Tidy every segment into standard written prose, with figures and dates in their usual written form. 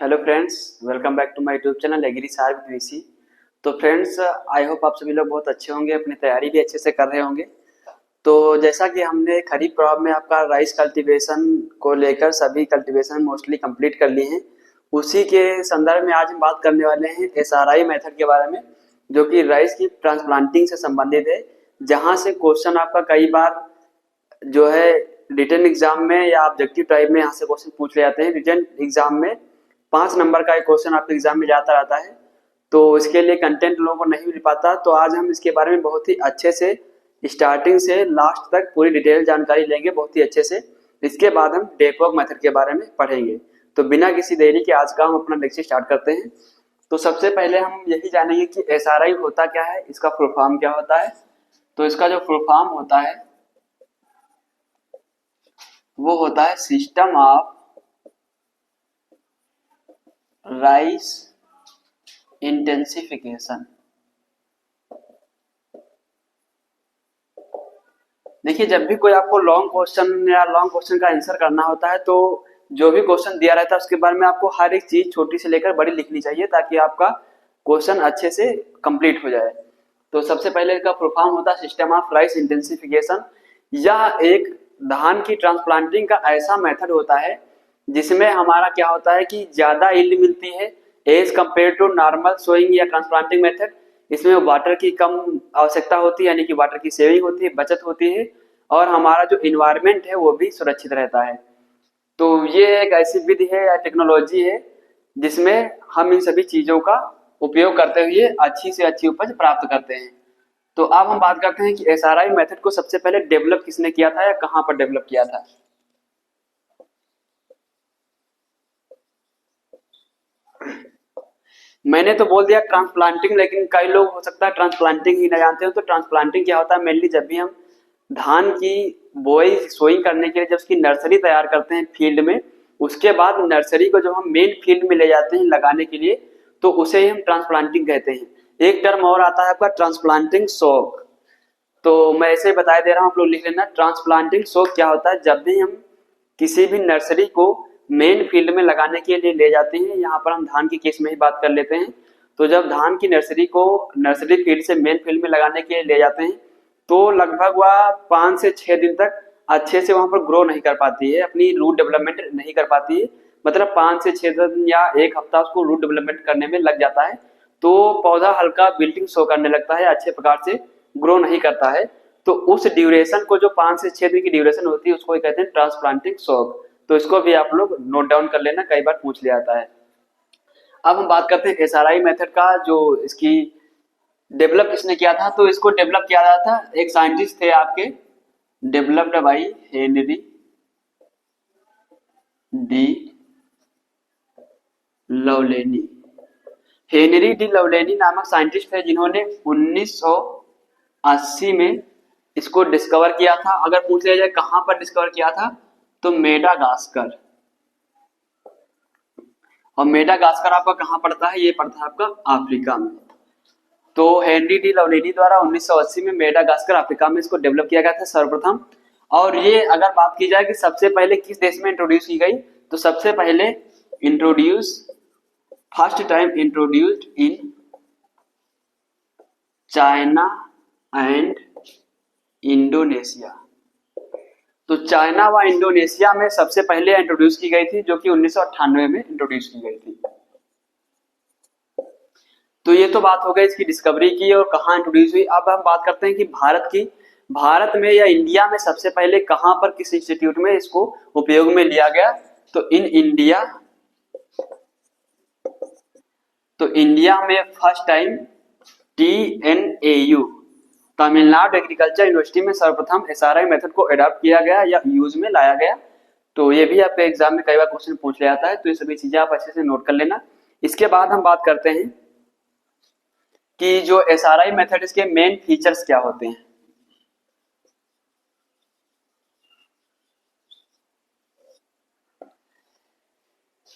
Hello friends, welcome back to my YouTube channel agri सार with VC. तो friends, I hope आप सभी लोग बहुत अच्छे होंगे, अपनी तैयारी भी अच्छे से कर रहे होंगे। तो जैसा कि हमने खरीफ क्रॉप में आपका राइस कल्टीवेशन को लेकर सभी कल्टीवेशन मोस्टली कंप्लीट कर लिए हैं, उसी के संदर्भ में आज हम बात करने वाले हैं एसआरआई मेथड के बारे में, जो कि राइस की ट्रांसप्लांटिंग से संबंधित है। जहां से क्वेश्चन आपका कई बार जो है रिटन एग्जाम में या ऑब्जेक्टिव टाइप में यहाँ से क्वेश्चन पूछ ले जाते हैं। रिटन एग्जाम में 5 नंबर का एक क्वेश्चन आपके एग्जाम में जाता रहता है, तो इसके लिए कंटेंट लोगों को नहीं मिल पाता। तो आज हम इसके बारे में बहुत ही अच्छे से स्टार्टिंग से लास्ट तक पूरी डिटेल जानकारी लेंगे बहुत ही अच्छे से। इसके बाद हम डेपोक मेथड के बारे में पढ़ेंगे। तो बिना किसी देरी के आज का हम अपना लेक्चर स्टार्ट करते हैं। तो सबसे पहले हम यही जानेंगे कि एसआरआई होता क्या है, इसका फुल फॉर्म क्या होता है। तो इसका जो फुल फॉर्म होता है वो होता है सिस्टम ऑफ राइस इंटेंसिफिकेशन। देखिए, जब भी कोई आपको लॉन्ग क्वेश्चन या लॉन्ग क्वेश्चन का आंसर करना होता है, तो जो भी क्वेश्चन दिया रहता है उसके बारे में आपको हर एक चीज छोटी से लेकर बड़ी लिखनी चाहिए, ताकि आपका क्वेश्चन अच्छे से कंप्लीट हो जाए। तो सबसे पहले इसका फुल फॉर्म होता है सिस्टम ऑफ राइस इंटेंसिफिकेशन। यह एक धान की ट्रांसप्लांटिंग का ऐसा मेथड होता है जिसमें हमारा क्या होता है कि ज्यादा यील्ड मिलती है as compare to normal sowing या ट्रांसप्लांटिंग मेथड। इसमें वाटर की कम आवश्यकता होती है, यानी कि वाटर की सेविंग होती है, बचत होती है, और हमारा जो इन्वायरमेंट है वो भी सुरक्षित रहता है। तो ये एक ऐसी विधि है या टेक्नोलॉजी है जिसमें हम इन सभी चीजों का उपयोग करते हुए अच्छी से अच्छी उपज प्राप्त करते हैं। तो अब हम बात करते हैं कि एसआरआई मेथड को सबसे पहले डेवलप किसने किया था या कहां पर डेवलप किया था। मैंने तो बोल दिया ट्रांसप्लांटिंग, लेकिन कई लोग हो सकता है ट्रांसप्लांटिंग ही ना जानते हो। तो ट्रांसप्लांटिंग क्या होता है, मेनली जब भी हम धान की बोई सोइंग करने के लिए जब उसकी नर्सरी तैयार करते हैं फील्ड में, उसके बाद नर्सरी को जब हम मेन फील्ड में ले जाते हैं लगाने के लिए, तो उसे ही हम ट्रांसप्लांटिंग कहते हैं। एक टर्म और आता है आपका ट्रांसप्लांटिंग सोक। तो मैं ऐसे ही बता दे रहा हूँ, आप लोग लिख लेना। ट्रांसप्लांटिंग सोक क्या होता है, जब भी हम किसी भी नर्सरी को मेन फील्ड में लगाने के लिए ले जाते हैं, यहाँ पर हम धान की केस में ही बात कर लेते हैं। तो जब धान की नर्सरी को नर्सरी फील्ड से मेन फील्ड में लगाने के लिए ले जाते हैं, तो लगभग वह 5 से 6 दिन तक अच्छे से वहां पर ग्रो नहीं कर पाती है, अपनी रूट डेवलपमेंट नहीं कर पाती है। मतलब 5 से 6 दिन या एक हफ्ता उसको रूट डेवलपमेंट करने में लग जाता है। तो पौधा हल्का बिल्डिंग शो करने लगता है, अच्छे प्रकार से ग्रो नहीं करता है। तो उस ड्यूरेशन को, जो 5 से 6 दिन की ड्यूरेशन होती है, उसको कहते हैं ट्रांसप्लांटिंग शॉक। तो इसको भी आप लोग नोट डाउन कर लेना, कई बार पूछ लिया जाता है। अब हम बात करते हैं एसआरआई मेथड का, जो इसकी डेवलप किसने किया था। तो इसको डेवलप किया गया था, एक साइंटिस्ट थे आपके, developed by Henry D Lovelany. Henry D Lovelany नामक साइंटिस्ट थे जिन्होंने 1980 में इसको डिस्कवर किया था। अगर पूछ लिया जाए कहां पर डिस्कवर किया था, तो मेडागास्कर। और मेडागास्कर आपका कहां पड़ता है, ये पड़ता है आपका अफ्रीका में। तो हेनरी डी लवलेनी द्वारा 1980 में मेडागास्कर अफ्रीका में इसको डेवलप किया गया था सर्वप्रथम। और ये अगर बात की जाए कि सबसे पहले किस देश में इंट्रोड्यूस की गई, तो सबसे पहले first time introduced in China and Indonesia. तो चाइना व इंडोनेशिया में सबसे पहले इंट्रोड्यूस की गई थी, जो कि 1998 में इंट्रोड्यूस की गई थी। तो ये तो बात हो गई इसकी डिस्कवरी की और कहाँ इंट्रोड्यूस हुई। अब हम बात करते हैं कि भारत में या इंडिया में सबसे पहले कहां पर, किस इंस्टीट्यूट में इसको उपयोग में लिया गया। तो इंडिया में first time TNAU, Tamil Nadu agriculture university में सर्वप्रथम एसआरआई मेथड को अडॉप्ट किया गया या यूज में लाया गया। तो ये भी आपके एग्जाम में कई बार क्वेश्चन पूछ लिया जाता है, तो ये सभी चीजें आप अच्छे से नोट कर लेना। इसके बाद हम बात करते हैं कि जो एसआरआई मेथड, इसके मेन फीचर्स क्या होते हैं।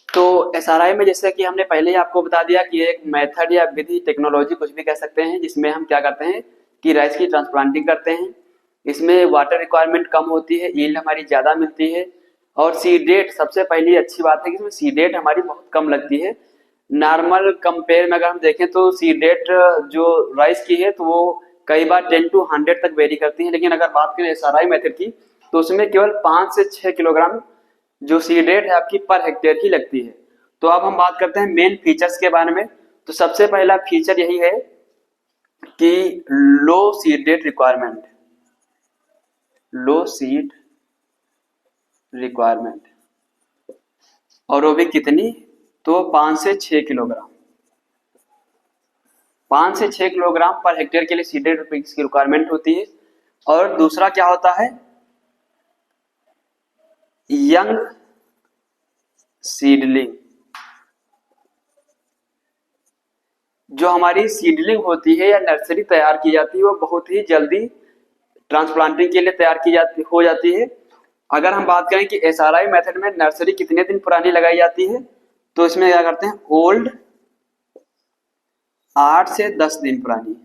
तो एसआरआई में जैसे कि हमने पहले ही आपको बता दिया कि एक मेथड या विधि, टेक्नोलॉजी कुछ भी कह सकते हैं, जिसमें हम क्या करते हैं कि राइस की ट्रांसप्लांटिंग करते हैं। इसमें वाटर रिक्वायरमेंट कम होती है, यील्ड हमारी ज्यादा मिलती है, और सीड रेट सबसे पहली अच्छी बात है कि इसमें सीड रेट हमारी बहुत कम लगती है। नॉर्मल कंपेयर में अगर हम देखें तो सीड रेट जो राइस की है तो वो कई बार 10 to 100 तक वेरी करती है, लेकिन अगर बात करें एसआरआई मेथड की तो उसमें केवल 5 से 6 किलोग्राम जो सीड रेट है आपकी पर हेक्टेयर ही लगती है। तो अब हम बात करते हैं मेन फीचर्स के बारे में। तो सबसे पहला फीचर यही है कि लो सीड रेट रिक्वायरमेंट, लो सीड रिक्वायरमेंट, और वो भी कितनी, तो 5 से 6 किलोग्राम, 5 से 6 किलोग्राम पर हेक्टेयर के लिए सीड रेट की रिक्वायरमेंट होती है। और दूसरा क्या होता है, यंग सीडलिंग, जो हमारी सीडलिंग होती है या नर्सरी तैयार की जाती है वो बहुत ही जल्दी ट्रांसप्लांटिंग के लिए तैयार की जाती हो जाती है। अगर हम बात करें कि एसआरआई मेथड में नर्सरी कितने दिन पुरानी लगाई जाती है, तो इसमें क्या करते हैं, ओल्ड 8 से 10 दिन पुरानी,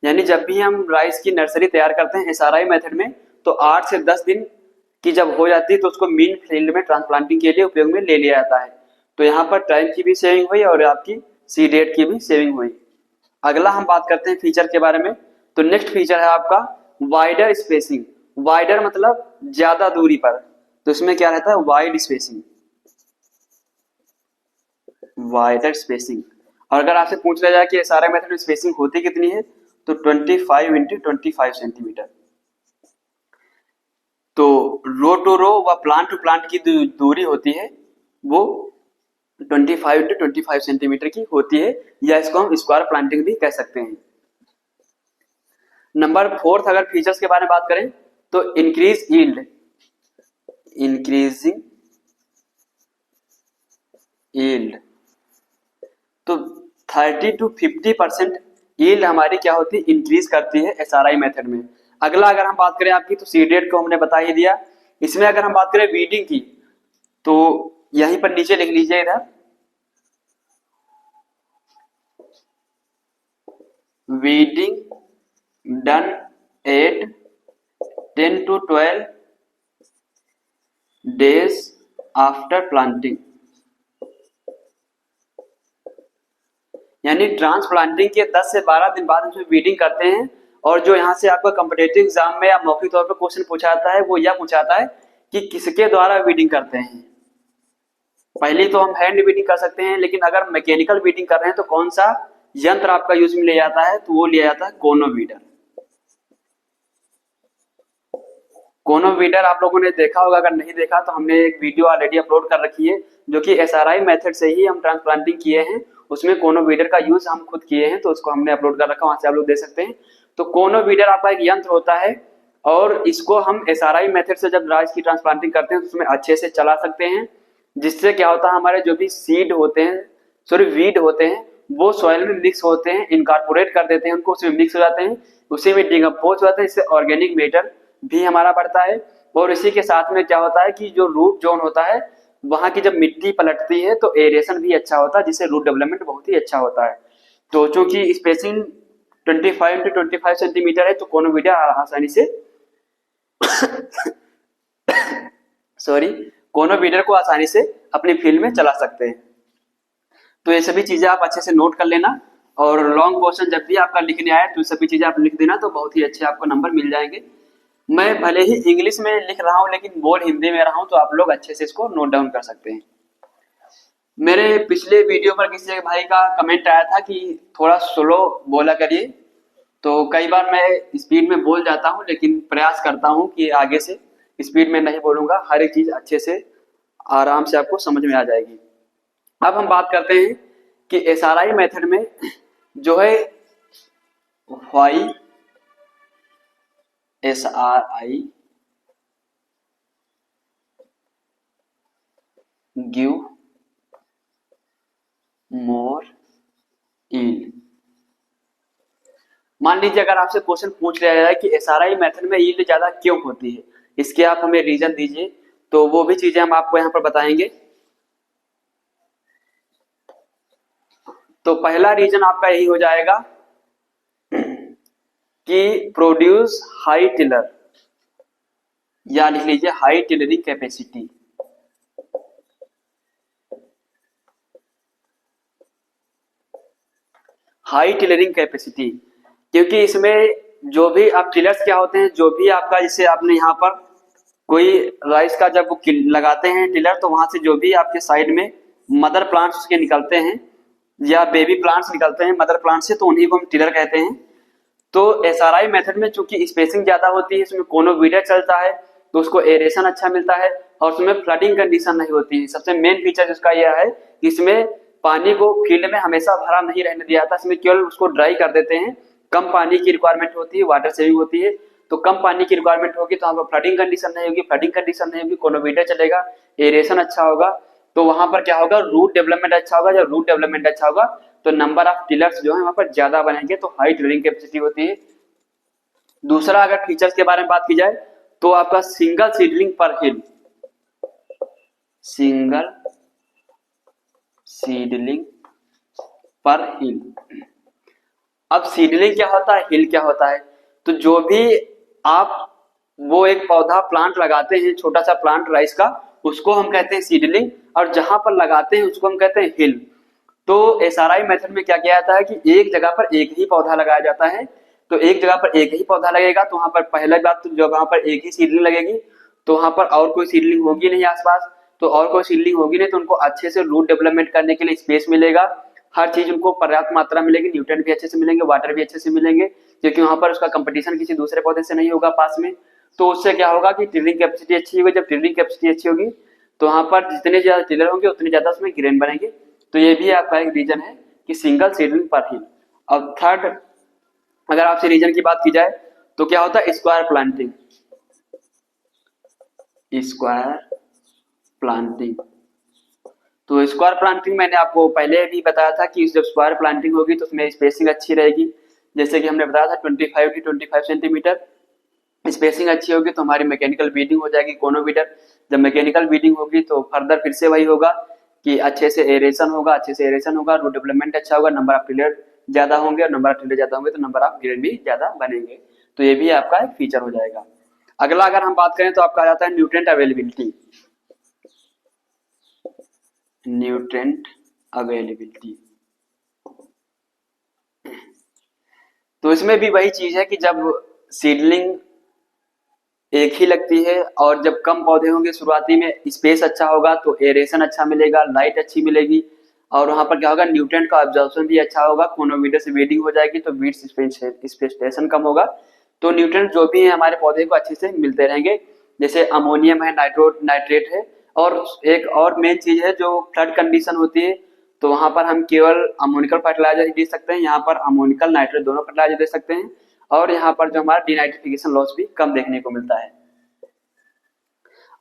यानी जब भी हम राइस की नर्सरी तैयार करते हैं एसआरआई मेथड में तो 8 से 10 दिन की जब हो जाती है तो उसको मीन फील्ड में ट्रांसप्लांटिंग के लिए उपयोग में ले लिया जाता है। तो यहाँ पर टाइम की भी सेविंग हुई और आपकी सीड रेट की भी सेविंग हुई। अगला हम बात करते हैं फीचर के बारे में। तो नेक्स्ट फीचर है आपका वाइडर स्पेसिंग। वाइडर मतलब ज्यादा दूरी पर, तो इसमें क्या रहता है, वाइड स्पेसिंग, वाइडर स्पेसिंग। और अगर आपसे पूछ लिया जाए कि एसआरआई मेथड में स्पेसिंग होती कितनी है, तो 25 इंटू 25 सेंटीमीटर। तो रो टू रो व प्लांट टू प्लांट की दूरी होती है वो 25 इंटू 25 सेंटीमीटर की होती है, या इसको हम स्क्वायर प्लांटिंग भी कह सकते हैं। नंबर 4 अगर फीचर्स के बारे में बात करें तो इंक्रीज यील्ड, इंक्रीजिंग यील्ड, तो 30 to 50% यील्ड हमारी क्या होती है, इंक्रीज करती है एसआरआई मेथड में। अगला अगर हम बात करें आपकी, तो सीड रेट को हमने बता ही दिया। इसमें अगर हम बात करें वीडिंग की तो यहीं पर नीचे लिख लीजिए इधर, weeding done at 10 to 12 days after planting, यानी ट्रांसप्लांटिंग के 10 से 12 दिन बाद उसमें वीडिंग करते हैं। और जो यहाँ से आपका कॉम्पिटेटिव एग्जाम में या मौखिक तौर पर क्वेश्चन पूछाता है वो यह पूछाता है कि किसके द्वारा वीडिंग करते हैं। पहले तो हम हैंड वीडिंग कर सकते हैं, लेकिन अगर मैकेनिकल वीडिंग कर रहे हैं तो कौन सा यंत्र आपका यूज में लिया जाता है, तो वो लिया जाता है कोनोवीडर। कोनोवीडर आप लोगों ने देखा होगा, अगर नहीं देखा तो हमने एक वीडियो ऑलरेडी अपलोड कर रखी है जो कि एसआरआई मेथड से ही हम ट्रांसप्लांटिंग किए हैं, उसमें कोनोवीडर का यूज हम खुद किए हैं, तो उसको हमने अपलोड कर रखा, वहां से आप लोग देख सकते हैं। तो कोनोवीडर आपका एक यंत्र होता है और इसको हम एसआरआई मेथड से जब राइस की ट्रांसप्लांटिंग करते हैं तो उसमें अच्छे से चला सकते हैं, जिससे क्या होता है, हमारे जो भी सीड होते हैं, सॉरी वीड होते हैं, वो सॉइल में मिक्स होते हैं, इनकॉर्पोरेट कर देते हैं उनको, उसमें मिक्स हो जाते हैं, उसी में डिकम्पोज हो जाते हैं, इससे ऑर्गेनिक मैटर भी हमारा बढ़ता है। और इसी के साथ में क्या होता है कि जो रूट जोन होता है वहां की जब मिट्टी पलटती है तो एरिएशन भी अच्छा होता है, जिससे रूट डेवलपमेंट बहुत ही अच्छा होता है। तो चूंकि स्पेसिंग 25 to 25 सेंटीमीटर है तो कोनोवीडर आसानी से सॉरी कोनोवीडर को आसानी से अपनी फील्ड में चला सकते हैं। तो ये सभी चीजें आप अच्छे से नोट कर लेना, और लॉन्ग क्वेश्चन जब भी आपका लिखने आए तो सभी चीजें आप लिख देना, तो बहुत ही अच्छे आपको नंबर मिल जाएंगे। मैं भले ही इंग्लिश में लिख रहा हूं लेकिन बोल हिंदी में रहा हूं, तो आप लोग अच्छे से इसको नोट डाउन कर सकते हैं। मेरे पिछले वीडियो पर किसी एक भाई का कमेंट आया था कि थोड़ा स्लो बोला करिए, तो कई बार मैं स्पीड में बोल जाता हूं, लेकिन प्रयास करता हूं कि आगे से स्पीड में नहीं बोलूंगा, हर एक चीज अच्छे से आराम से आपको समझ में आ जाएगी। अब हम बात करते हैं कि एसआरआई मेथड में जो है why SRI give more yield. मान लीजिए अगर आपसे क्वेश्चन पूछ लिया जाए कि एसआरआई मेथड में यील्ड ज्यादा क्यों होती है, इसके आप हमें रीजन दीजिए, तो वो भी चीजें हम आपको यहाँ पर बताएंगे। तो पहला रीजन आपका यही हो जाएगा कि प्रोड्यूस हाई टिलर, या लिख लीजिए high tillering capacity. High tillering capacity, क्योंकि इसमें जो भी आप टिलर्स क्या होते हैं, जो भी आपका जैसे आपने यहाँ पर कोई राइस का जब वो लगाते हैं टिलर, तो वहां से जो भी आपके साइड में मदर प्लांट्स उसके निकलते हैं या बेबी प्लांट्स निकलते हैं मदर प्लांट से, तो उन्हीं को हम टिलर कहते हैं। तो एसआरआई मेथड में चूंकि स्पेसिंग ज्यादा होती है, इसमें कोनोवीडर चलता है, तो उसको एरेशन अच्छा मिलता है और उसमें फ्लडिंग कंडीशन नहीं होती है। सबसे मेन फीचर इसका यह है कि इसमें पानी को फील्ड में हमेशा भरा नहीं रहने दिया जाता, इसमें केवल उसको ड्राई कर देते हैं। कम पानी की रिक्वायरमेंट होती है, वाटर सेविंग होती है, तो कम पानी की रिक्वायरमेंट होगी तो वहां पर फ्लडिंग कंडीशन नहीं होगी, फ्लडिंग कंडीशन नहीं होगी, कोनोवीडर चलेगा, एरेशन अच्छा होगा, तो वहां पर क्या होगा, रूट डेवलपमेंट अच्छा होगा। जब रूट डेवलपमेंट अच्छा होगा तो नंबर ऑफ टिलर्स जो है वहां पर ज्यादा बनेंगे, तो हाई टिलरिंग कैपेसिटी होती है। दूसरा अगर फीचर्स के बारे में बात की जाए तो आपका सिंगल सीडलिंग पर हिल, सिंगल सीडलिंग पर हिल। अब सीडलिंग क्या होता है, हिल क्या होता है, तो जो भी आप वो एक पौधा प्लांट लगाते हैं, छोटा सा प्लांट राइस का, उसको हम कहते हैं सीडलिंग, और जहां पर लगाते हैं उसको हम कहते हैं हिल। तो एसआरआई मेथड में क्या किया जाता है कि एक जगह पर एक ही पौधा लगाया जाता है, तो एक जगह पर एक ही पौधा लगेगा, तो वहां पर पहला बात तो जब वहां पर एक ही सीडलिंग लगेगी तो वहां पर और कोई सीडलिंग होगी नहीं आसपास, तो और कोई सीडलिंग होगी नहीं तो उनको अच्छे से रूट डेवलपमेंट करने के लिए स्पेस मिलेगा, हर चीज उनको पर्याप्त मात्रा मिलेगी, न्यूट्रिएंट भी अच्छे से मिलेंगे, वाटर भी अच्छे से मिलेंगे, क्योंकि वहां पर उसका कंपटीशन किसी दूसरे पौधे से नहीं होगा पास में। तो उससे क्या होगा कि टिलरिंग कैपेसिटी अच्छी होगी, जब टिलरिंग कैपेसिटी अच्छी होगी तो वहां पर जितने ज्यादा टिलर होंगे उतने ज्यादा उसमें ग्रेन बनेंगे। तो ये भी आपका एक रीजन है कि सिंगल सीडलिंग पर हिल। अब थर्ड अगर आपसे रीजन की बात की जाए तो क्या होता है, स्क्वायर प्लांटिंग। स्क्वायर प्लांटिंग, तो स्क्वायर प्लांटिंग मैंने आपको पहले भी बताया था कि जब स्क्वायर प्लांटिंग होगी तो उसमें स्पेसिंग अच्छी रहेगी, जैसे कि हमने बताया था 25 to 25 सेंटीमीटर स्पेसिंग अच्छी होगी तो हमारी मैकेनिकल बीडिंग हो जाएगी, कोनोवीडर। जब मैकेनिकल बीडिंग होगी तो फर्दर फिर से वही होगा कि अच्छे से एरेशन होगा, अच्छे से एरेशन होगा, रूट डेवलपमेंट अच्छा होगा, नंबर ऑफ टिलर ज्यादा होंगे, और नंबर ऑफ टिलर ज्यादा होंगे तो नंबर ऑफ ग्रेन भी ज्यादा बनेंगे। तो ये भी आपका एक फीचर हो जाएगा। अगला अगर हम बात करें तो आपका आ जाता है न्यूट्रिएंट अवेलेबिलिटी। न्यूट्रिएंट अवेलेबिलिटी, तो इसमें भी वही चीज है कि जब सीडलिंग एक ही लगती है और जब कम पौधे होंगे शुरुआती में, स्पेस अच्छा होगा तो एरेशन अच्छा मिलेगा, लाइट अच्छी मिलेगी, और वहां पर क्या होगा, न्यूट्रिएंट का एब्जॉर्प्शन भी अच्छा होगा, कोनोवीडर से वेडिंग हो जाएगी तो वीड्स स्पेसिएशन कम होगा, तो न्यूट्रिएंट जो भी है हमारे पौधे को अच्छे से मिलते रहेंगे। जैसे अमोनियम है, नाइट्रेट है, और एक और मेन चीज है जो फ्लड कंडीशन होती है, तो वहां पर हम केवल अमोनिकल फर्टिलाइजर ही दे सकते हैं, यहाँ पर अमोनिकल नाइट्रेट दोनों फर्टिलाइजर दे सकते हैं, और यहाँ पर जो हमारा डिनाइट्रिफिकेशन लॉस भी कम देखने को मिलता है।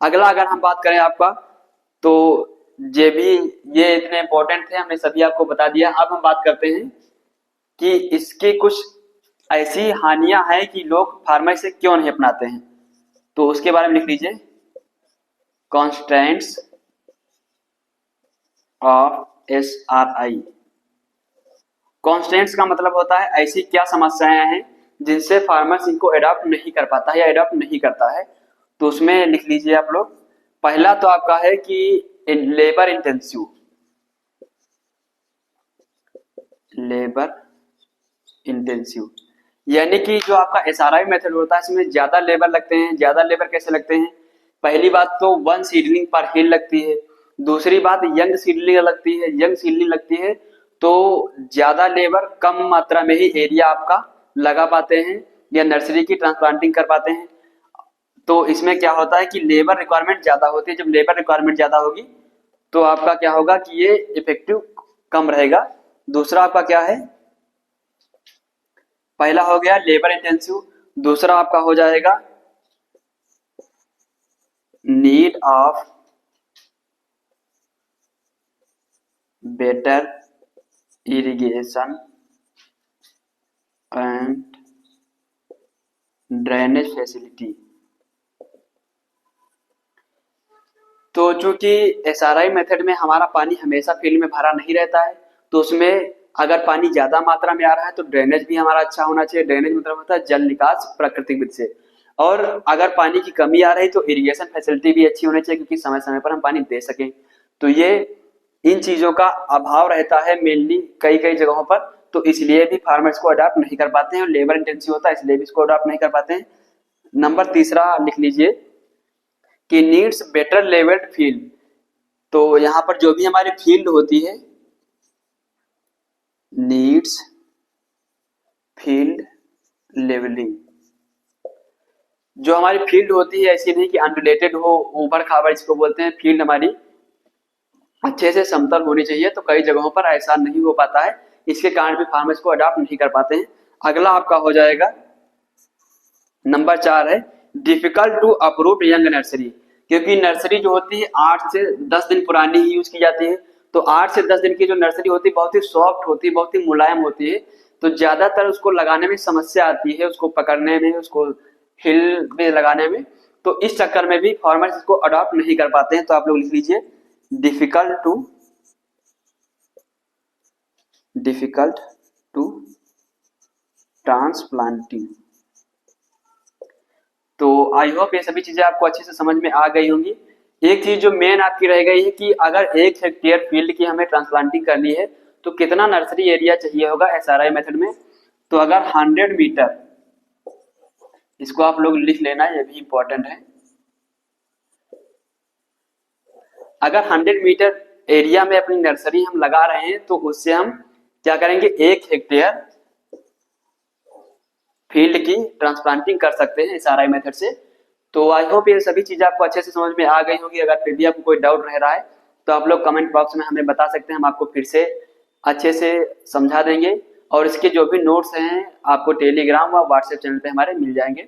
अगला अगर हम बात करें आपका, तो ये इतने इंपॉर्टेंट थे, हमने सभी आपको बता दिया। अब हम बात करते हैं कि इसकी कुछ ऐसी हानियां हैं कि लोग फार्मर से क्यों नहीं अपनाते हैं, तो उसके बारे में लिख लीजिए, कॉन्स्टेंट्स ऑफ एसआरआई। कॉन्स्टेंट्स का मतलब होता है ऐसी क्या समस्याएं हैं जिनसे फार्मर्स इनको एडॉप्ट नहीं कर पाता है या एडॉप्ट नहीं करता है, तो उसमें लिख लीजिए आप लोग। पहला तो आपका है कि लेबर इंटेंसिव, लेबर इंटेंसिव, यानी कि जो आपका एसआरआई मेथड होता है इसमें ज्यादा लेबर लगते हैं। ज्यादा लेबर कैसे लगते हैं, पहली बात तो वन सीडलिंग पर हिल लगती है, दूसरी बात यंग सीडलिंग लगती है, यंग सीडलिंग लगती है तो ज्यादा लेबर कम मात्रा में ही एरिया आपका लगा पाते हैं या नर्सरी की ट्रांसप्लांटिंग कर पाते हैं। तो इसमें क्या होता है कि लेबर रिक्वायरमेंट ज्यादा होती है, जब लेबर रिक्वायरमेंट ज्यादा होगी तो आपका क्या होगा कि ये इफेक्टिव कम रहेगा। दूसरा आपका क्या है, पहला हो गया लेबर इंटेंसिव, दूसरा आपका हो जाएगा need of better irrigation and drainage facility. तो चूंकि एसआरआई मेथड में हमारा पानी हमेशा फील्ड में भरा नहीं रहता है, तो उसमें अगर पानी ज्यादा मात्रा में आ रहा है तो ड्रेनेज भी हमारा अच्छा होना चाहिए। ड्रेनेज मतलब होता है जल निकास प्राकृतिक विधि से, और अगर पानी की कमी आ रही तो इरिगेशन फैसिलिटी भी अच्छी होनी चाहिए, क्योंकि समय समय पर हम पानी दे सकें। तो ये इन चीजों का अभाव रहता है मेनली कई कई जगहों पर, तो इसलिए भी फार्मर्स को अडॉप्ट नहीं कर पाते हैं, और लेबर इंटेंसिव होता है इसलिए भी इसको अडॉप्ट नहीं कर पाते हैं। नंबर तीसरा लिख लीजिए कि नीड्स बेटर लेवल्ड फील्ड। तो यहाँ पर जो भी हमारी फील्ड होती है, नीड्स फील्ड लेवलिंग, जो हमारी फील्ड होती है ऐसी नहीं कि अनरिलेटेड हो, ऊबड़ खाबड़ इसको बोलते हैं। फील्ड हमारी अच्छे से समतल होनी चाहिए, तो कई जगहों पर ऐसा नहीं हो पाता है, इसके कारण भी फार्मर्स को अडॉप्ट नहीं कर पाते हैं। अगला आपका हो जाएगा नंबर 4 है difficult to approve young nursery, क्योंकि नर्सरी जो होती है 8 से 10 दिन पुरानी ही यूज की जाती है। तो 8 से 10 दिन की जो नर्सरी होती है बहुत ही सॉफ्ट होती है, बहुत ही मुलायम होती है, तो ज्यादातर उसको लगाने में समस्या आती है, उसको पकड़ने में, उसको हिल में लगाने में। तो इस चक्कर में भी फार्मर्स इसको अडॉप्ट नहीं कर पाते हैं। तो आप लोग लिख लीजिए डिफिकल्ट टू ट्रांसप्लांटिंग। तो आई होप ये सभी चीजें आपको अच्छे से समझ में आ गई होंगी। एक चीज जो मेन आपकी रह गई है कि अगर 1 हेक्टेयर फील्ड की हमें ट्रांसप्लांटिंग करनी है तो कितना नर्सरी एरिया चाहिए होगा एसआरआई मेथड में। तो अगर 100 मीटर, इसको आप लोग लिख लेना, ये भी इंपॉर्टेंट है। अगर 100 मीटर एरिया में अपनी नर्सरी हम लगा रहे हैं तो उससे हम क्या करेंगे, 1 हेक्टेयर फील्ड की ट्रांसप्लांटिंग कर सकते हैं एसआरआई मेथड से। तो आई होप ये सभी चीजें आपको अच्छे से समझ में आ गई होगी। अगर फिर भी आपको कोई डाउट रह रहा है तो आप लोग कमेंट बॉक्स में हमें बता सकते हैं, हम आपको फिर से अच्छे से समझा देंगे। और इसके जो भी नोट्स हैं आपको टेलीग्राम व व्हाट्सएप चैनल पे हमारे मिल जाएंगे।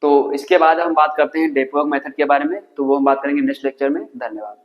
तो इसके बाद हम बात करते हैं डेपोग मेथड के बारे में, तो वो हम बात करेंगे नेक्स्ट लेक्चर में। धन्यवाद।